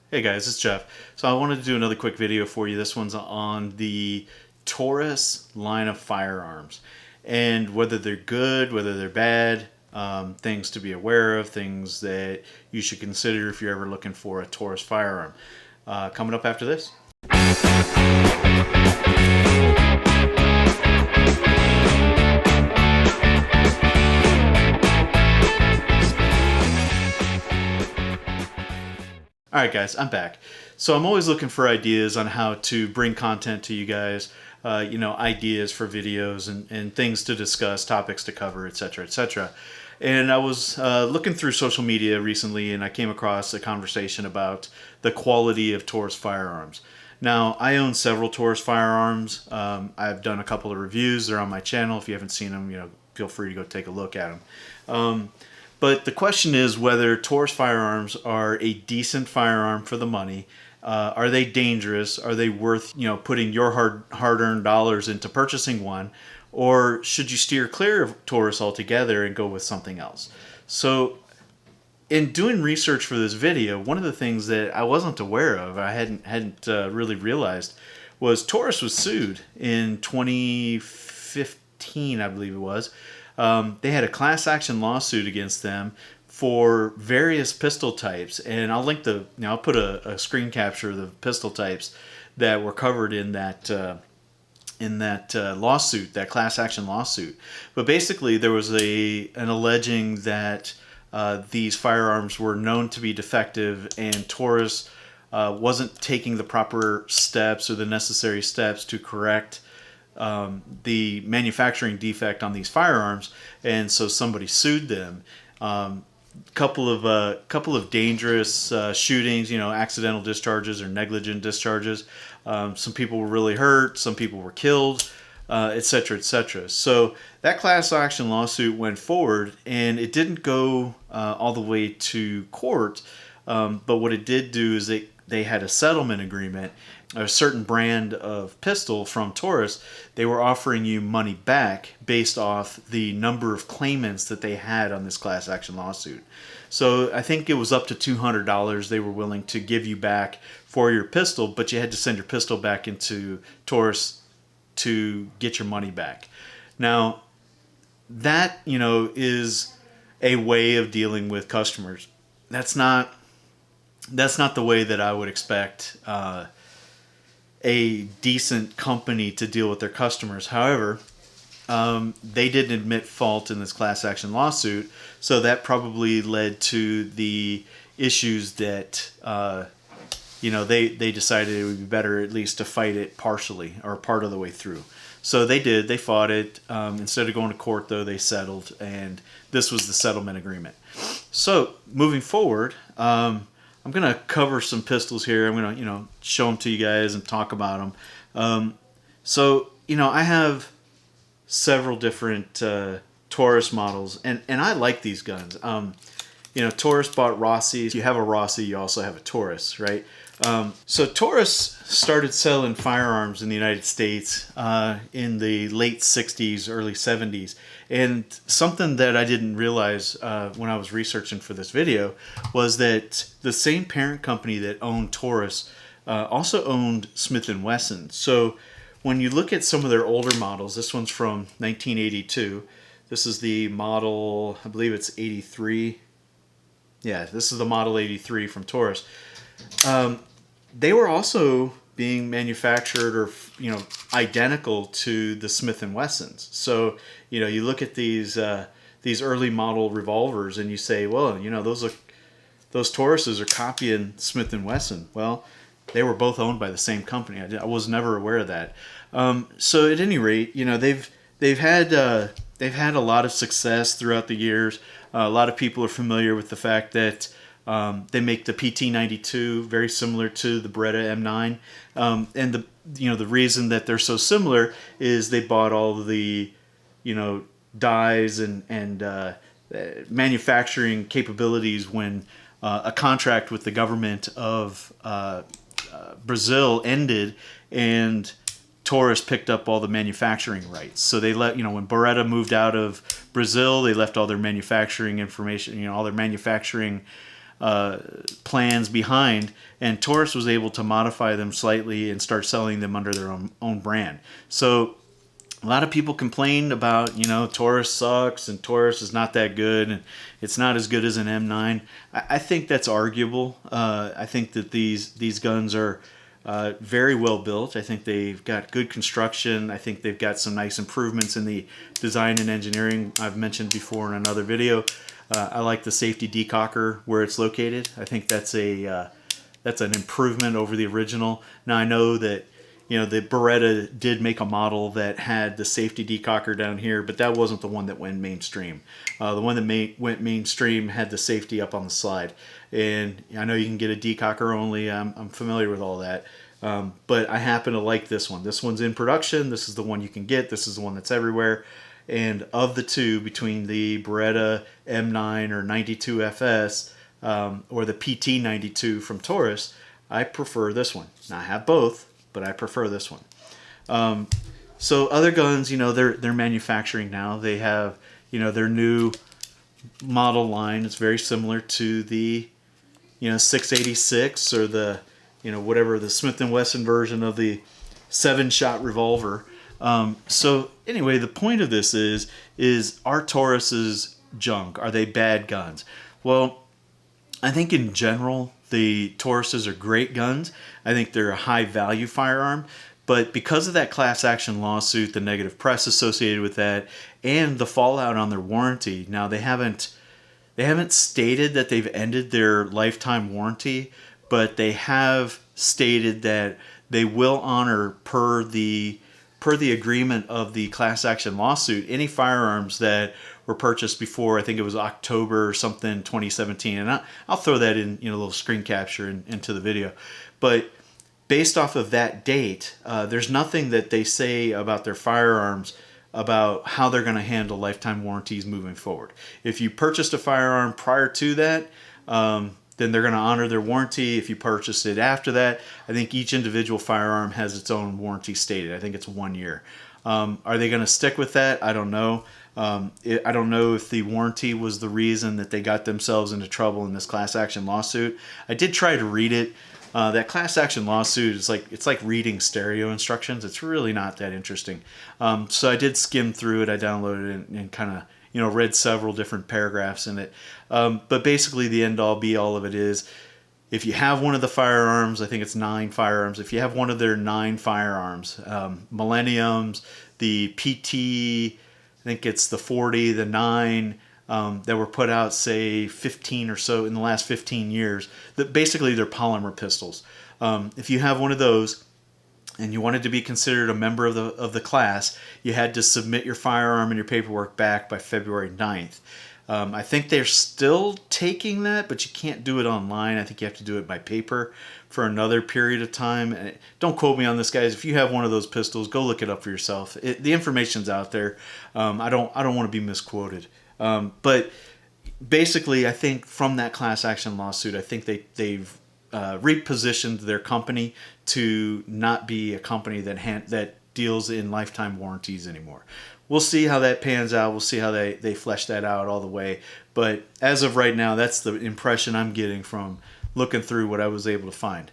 Hey guys, it's Jeff. So I wanted to do another quick video for you. This one's on the Taurus line of firearms and whether they're good, whether they're bad, things to be aware of, things that you should consider if you're ever looking for a Taurus firearm. Coming up after this. All right, guys, I'm back. So I'm always looking for ideas on how to bring content to you guys, ideas for videos and things to discuss, topics to cover, etc., etc. And I was looking through social media recently, and I came across a conversation about the quality of Taurus firearms. Now, I own several Taurus firearms. I've done a couple of reviews. They're on my channel. If you haven't seen them, feel free to go take a look at them. But the question is whether Taurus firearms are a decent firearm for the money. Are they dangerous? Are they worth putting your hard-earned dollars into purchasing one, or should you steer clear of Taurus altogether and go with something else? So, in doing research for this video, one of the things that I wasn't aware of, I hadn't really realized, was Taurus was sued in 2015, I believe it was. They had a class action lawsuit against them for various pistol types, and I'll link I'll put a screen capture of the pistol types that were covered in that lawsuit, that class action lawsuit. But basically, there was an alleging that these firearms were known to be defective, and Taurus wasn't taking the proper steps or the necessary steps to correct the manufacturing defect on these firearms, and so somebody sued them. Couple of dangerous shootings, accidental discharges or negligent discharges. Some people were really hurt, some people were killed, etc., etc. So that class action lawsuit went forward, and it didn't go all the way to court. But what it did do is they had a settlement agreement. A certain brand of pistol from Taurus, they were offering you money back based off the number of claimants that they had on this class action lawsuit. So I think it was up to $200 they were willing to give you back for your pistol, but you had to send your pistol back into Taurus to get your money back. Now, that, is a way of dealing with customers. That's not the way that I would expect a decent company to deal with their customers. However, they didn't admit fault in this class action lawsuit, so that probably led to the issues that they decided it would be better at least to fight it partially or part of the way through. So they did. They fought it. Instead of going to court, though, they settled, and this was the settlement agreement. So moving forward, I'm going to cover some pistols here. I'm going to, show them to you guys and talk about them. I have several different Taurus models, and I like these guns. Taurus bought Rossies. If you have a Rossi, you also have a Taurus, right? So Taurus started selling firearms in the United States in the late 60s, early 70s. And something that I didn't realize when I was researching for this video was that the same parent company that owned Taurus also owned Smith & Wesson. So when you look at some of their older models, this one's from 1982. This is the model, I believe it's 83. Yeah, this is the model 83 from Taurus. They were also being manufactured or identical to the Smith & Wessons. So you look at these early model revolvers and you say, well, those Tauruses are copying Smith & Wesson. Well, they were both owned by the same company. I was never aware of that. So at any rate, they've had a lot of success throughout the years. A lot of people are familiar with the fact that they make the PT-92 very similar to the Beretta M9, and the reason that they're so similar is they bought all of the dies and manufacturing capabilities when a contract with the government of Brazil ended, and Taurus picked up all the manufacturing rights. So they let, when Beretta moved out of Brazil, they left all their manufacturing information, all their manufacturing plans behind, and Taurus was able to modify them slightly and start selling them under their own brand. So a lot of people complained about, Taurus sucks and Taurus is not that good and it's not as good as an M9. I think that's arguable. I think that these guns are very well built. I think they've got good construction. I think they've got some nice improvements in the design and engineering I've mentioned before in another video. I like the safety decocker where it's located. I think that's an improvement over the original. Now I know that the Beretta did make a model that had the safety decocker down here, but that wasn't the one that went mainstream. The one that went mainstream had the safety up on the slide. And I know you can get a decocker only. I'm familiar with all that. But I happen to like this one. This one's in production. This is the one you can get. This is the one that's everywhere. And of the two, between the Beretta M9 or 92FS or the PT92 from Taurus, I prefer this one. Now I have both, but I prefer this one. So other guns, they're manufacturing now. They have, their new model line. It's very similar to the, 686 or the, whatever, the Smith & Wesson version of the 7-shot revolver. So anyway, the point of this is are Tauruses junk? Are they bad guns? Well, I think in general, the Tauruses are great guns. I think they're a high value firearm, but because of that class action lawsuit, the negative press associated with that, and the fallout on their warranty, now they haven't stated that they've ended their lifetime warranty, but they have stated that they will honor per the agreement of the class action lawsuit any firearms that were purchased before, I think it was October or something 2017, and I'll throw that in a little screen capture into the video. But based off of that date, there's nothing that they say about their firearms about how they're going to handle lifetime warranties moving forward. If you purchased a firearm prior to that, then they're going to honor their warranty. If you purchased it after that, I think each individual firearm has its own warranty stated. I think it's 1 year. Are they going to stick with that? I don't know. I don't know if the warranty was the reason that they got themselves into trouble in this class action lawsuit. I did try to read it. That class action lawsuit is it's like reading stereo instructions. It's really not that interesting. So I did skim through it. I downloaded it and kind of read several different paragraphs in it. But basically the end all be all of it is, if you have one of the firearms, I think it's 9 firearms, if you have one of their 9 firearms, Millenniums, the PT, I think it's the 40, the 9, that were put out, say, 15 or so in the last 15 years, that basically they're polymer pistols. If you have one of those, and you wanted to be considered a member of the class, you had to submit your firearm and your paperwork back by February 9th. I think they're still taking that, but you can't do it online. I think you have to do it by paper for another period of time. And don't quote me on this, guys. If you have one of those pistols, go look it up for yourself. The information's out there. I don't want to be misquoted. But basically, I think from that class action lawsuit, I think they've repositioned their company to not be a company that deals in lifetime warranties anymore. We'll see how that pans out. We'll see how they flesh that out all the way. But as of right now, that's the impression I'm getting from looking through what I was able to find.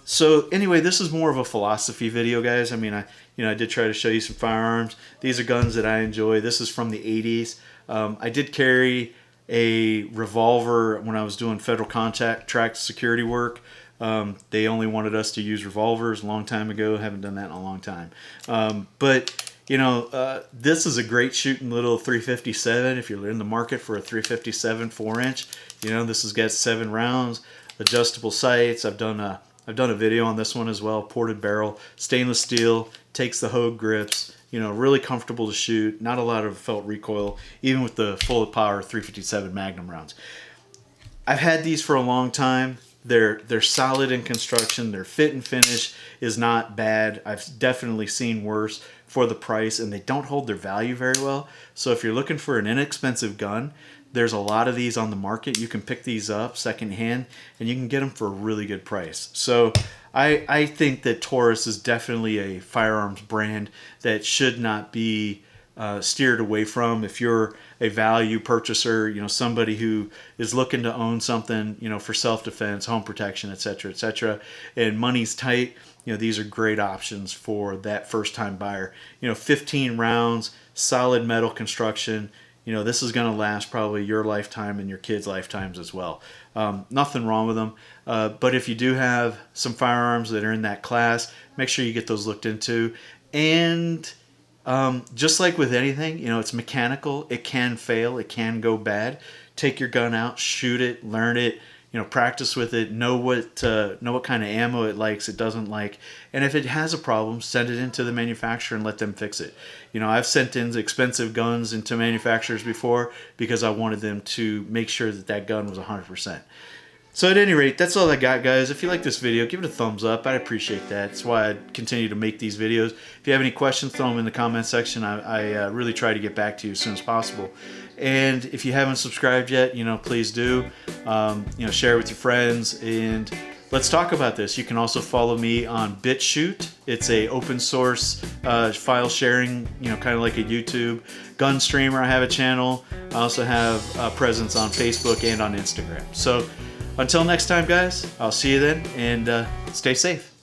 So anyway, this is more of a philosophy video, guys. I mean, I did try to show you some firearms. These are guns that I enjoy. This is from the 80s. I did carry a revolver when I was doing federal contract security work. They only wanted us to use revolvers a long time ago. Haven't done that in a long time. But this is a great shooting little 357 if you're in the market for a 357 4-inch. This has got 7 rounds, adjustable sights. I've done a video on this one as well. Ported barrel, stainless steel, takes the Hogue grips. Really comfortable to shoot. Not a lot of felt recoil, even with the full power 357 Magnum rounds. I've had these for a long time. They're solid in construction. Their fit and finish is not bad. I've definitely seen worse for the price, and they don't hold their value very well. So if you're looking for an inexpensive gun, there's a lot of these on the market. You can pick these up secondhand, and you can get them for a really good price. So I think that Taurus is definitely a firearms brand that should not be steered away from. If you're a value purchaser, you know, somebody who is looking to own something, you know, for self-defense, home protection, etc., and money's tight, you know, these are great options for that first-time buyer. You know, 15 rounds, solid metal construction. You know, this is going to last probably your lifetime and your kids' lifetimes as well. Nothing wrong with them. But if you do have some firearms that are in that class, make sure you get those looked into. And just like with anything, you know, it's mechanical. It can fail. It can go bad. Take your gun out, shoot it, learn it, you know, practice with it, know what kind of ammo it likes, it doesn't like. And if it has a problem, send it into the manufacturer and let them fix it. You know, I've sent in expensive guns into manufacturers before because I wanted them to make sure that that gun was 100%. So at any rate, that's all I got, guys. If you like this video, give it a thumbs up. I'd appreciate that. That's why I continue to make these videos. If you have any questions, throw them in the comment section. I really try to get back to you as soon as possible. And if you haven't subscribed yet, you know, please do. You know, share it with your friends, and let's talk about this. You can also follow me on Bitchute. It's a open source file sharing, you know, kind of like a YouTube. GunStreamer, I have a channel. I also have a presence on Facebook and on Instagram. So until next time, guys, I'll see you then, and stay safe.